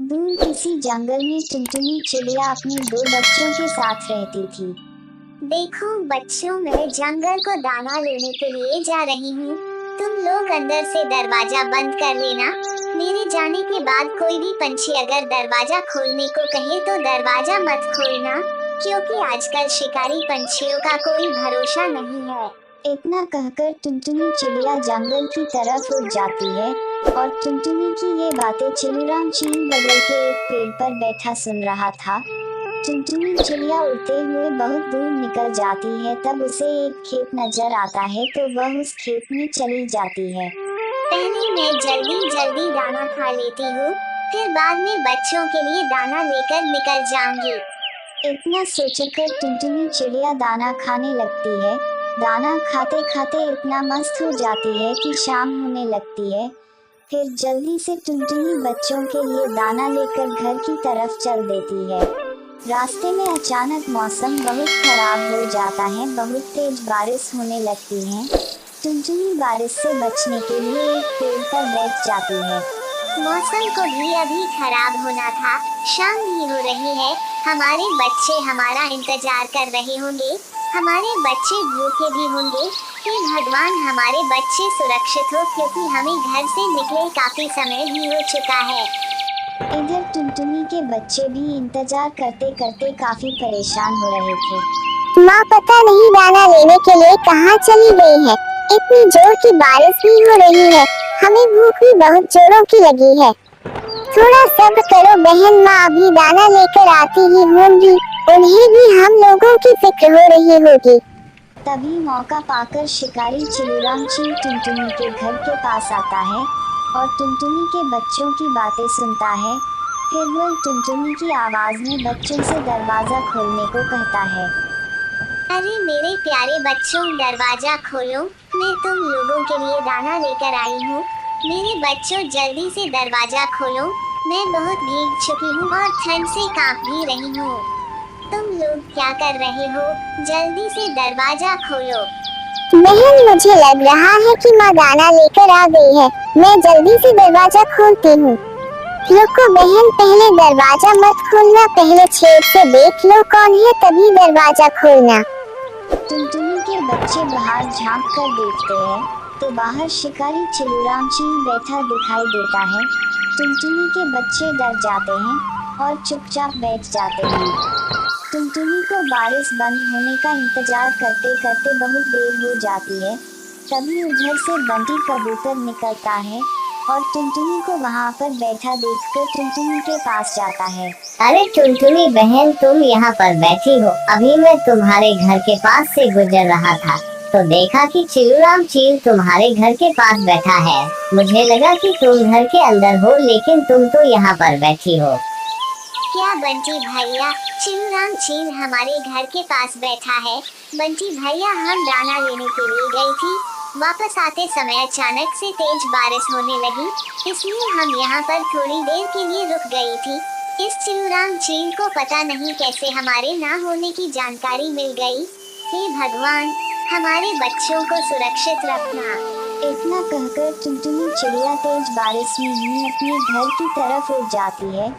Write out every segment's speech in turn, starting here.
दूर किसी जंगल में टुनटुनी चिड़िया अपने दो बच्चों के साथ रहती थी। देखो बच्चों, मैं जंगल को दाना लेने के लिए जा रही हूँ। तुम लोग अंदर से दरवाजा बंद कर लेना। मेरे जाने के बाद कोई भी पंछी अगर दरवाजा खोलने को कहे तो दरवाजा मत खोलना, क्योंकि आजकल शिकारी पंछियों का कोई भरोसा नहीं है। इतना कहकर टुनटुनी चिड़िया जंगल की तरफ उड़ जाती है और टुनटुनी की ये बातें चिलूराम चील बगल के एक पेड़ पर बैठा सुन रहा था। टुनटुनी चिड़िया उड़ते हुए बहुत दूर निकल जाती है, तब उसे एक खेत नजर आता है तो वह उस खेत में चली जाती है। पहले मैं जल्दी जल्दी दाना खा लेती हूँ, फिर बाद में बच्चों के लिए दाना लेकर निकल जाऊंगी। इतना सोचकर टुनटुनी चिड़िया दाना खाने लगती है। दाना खाते खाते इतना मस्त हो जाती है कि शाम होने लगती है। फिर जल्दी से टुनटुनी बच्चों के लिए दाना लेकर घर की तरफ चल देती है। रास्ते में अचानक मौसम बहुत खराब हो जाता है, बहुत तेज बारिश होने लगती है। टुनटुनी बारिश से बचने के लिए एक पेड़ पर बैठ जाती है। मौसम को भी अभी खराब होना था, शाम भी हो रही है। हमारे बच्चे हमारा इंतजार कर रहे होंगे, हमारे बच्चे भूखे भी होंगे। हे भगवान, हमारे बच्चे सुरक्षित हो, क्योंकि हमें घर से निकले काफी समय भी हो चुका है। इधर टुनटुनी के बच्चे भी इंतजार करते करते काफी परेशान हो रहे थे। माँ पता नहीं दाना लेने के लिए कहाँ चली गई है। इतनी जोर की बारिश भी हो रही है, हमें भूख भी बहुत जोरों की लगी है। थोड़ा सब्र करो बहन, माँ अभी दाना लेकर आती ही होंगी। उन्हें भी हम लोगों की फिक्र हो रही होगी। तभी मौका पाकर शिकारी चिलूराम चील टुनटुनी के घर के पास आता है और टुनटुनी के बच्चों की बातें सुनता है। फिर वह टुनटुनी की आवाज में बच्चों से दरवाजा खोलने को कहता है। अरे मेरे प्यारे बच्चों, दरवाजा खोलो, मैं तुम लोगों के लिए दाना लेकर आई हूँ। मेरे बच्चों जल्दी से दरवाजा खोलो, मैं बहुत भीग चुकी हूँ और ठंड से कांप भी रही हूँ। तुम लोग क्या कर रहे हो? जल्दी से दरवाजा खोलो। बहन मुझे लग रहा है कि माँ दाना लेकर आ गई है, मैं जल्दी से दरवाजा खोलती हूँ। रुको बहन, पहले दरवाजा मत खोलना, पहले छेद से देख लो कौन है, तभी दरवाजा खोलना। टुनटुनी के बच्चे बाहर झांक कर देखते हैं तो बाहर शिकारी चिलूराम चील बैठा दिखाई देता है। टुनटुनी के बच्चे डर जाते हैं और चुपचाप बैठ जाते हैं। टुनटुनी को बारिश बंद होने का इंतजार करते करते बहुत देर हो जाती है। तभी उधर से बंटी कबूतर निकलता है और टुनटुनी को वहां पर बैठा देखकर टुनटुनी के पास जाता है। अरे टुनटुनी बहन, तुम यहाँ पर बैठी हो। अभी मैं तुम्हारे घर के पास से गुजर रहा था तो देखा कि चिलूराम चील तुम्हारे घर के पास बैठा है। मुझे लगा कि तुम घर के अंदर हो, लेकिन तुम तो यहाँ पर बैठी हो। क्या बंटी भैया, चिलूराम चील हमारे घर के पास बैठा है? बंटी भैया, हम दाना लेने के लिए गई थी, वापस आते समय अचानक से तेज बारिश होने लगी, इसलिए हम यहाँ पर थोड़ी देर के लिए रुक गई थी। इस चिलूराम चील को पता नहीं कैसे हमारे ना होने की जानकारी मिल गई। हे भगवान, हमारे बच्चों को सुरक्षित रखना। इतना कहकर टुनटुनी चिड़िया तेज बारिश में ही अपने घर की तरफ उड़ जाती है।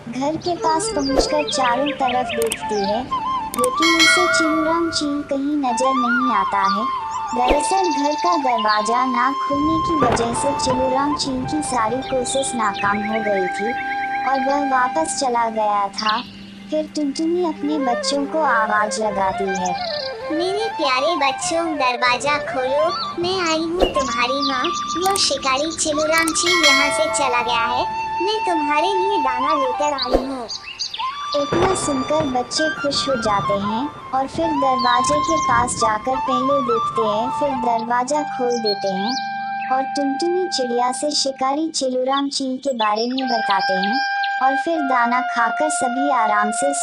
घर के पास पहुंचकर चारों तरफ देखती है, लेकिन उसे चिलूराम चील कहीं नजर नहीं आता है। दरअसल घर का दरवाजा ना खुलने की वजह से चिलूराम चील की सारी कोशिश नाकाम हो गई थी और वह वापस चला गया था। फिर टुनटुनी अपने बच्चों को आवाज लगाती है। मेरे प्यारे बच्चों, दरवाजा खोलो, मैं आई हूँ तुम्हारी माँ। वो शिकारी चिलूराम चील यहाँ से चला गया है, मैं तुम्हारे लिए दाना लेकर आई हूँ। इतना सुनकर बच्चे खुश हो जाते हैं और फिर दरवाजे के पास जाकर पहले देखते हैं, फिर दरवाजा खोल देते हैं और टुनटुनी चिड़िया से शिकारी चिलूराम चील के बारे में बताते हैं और फिर दाना खाकर सभी आराम से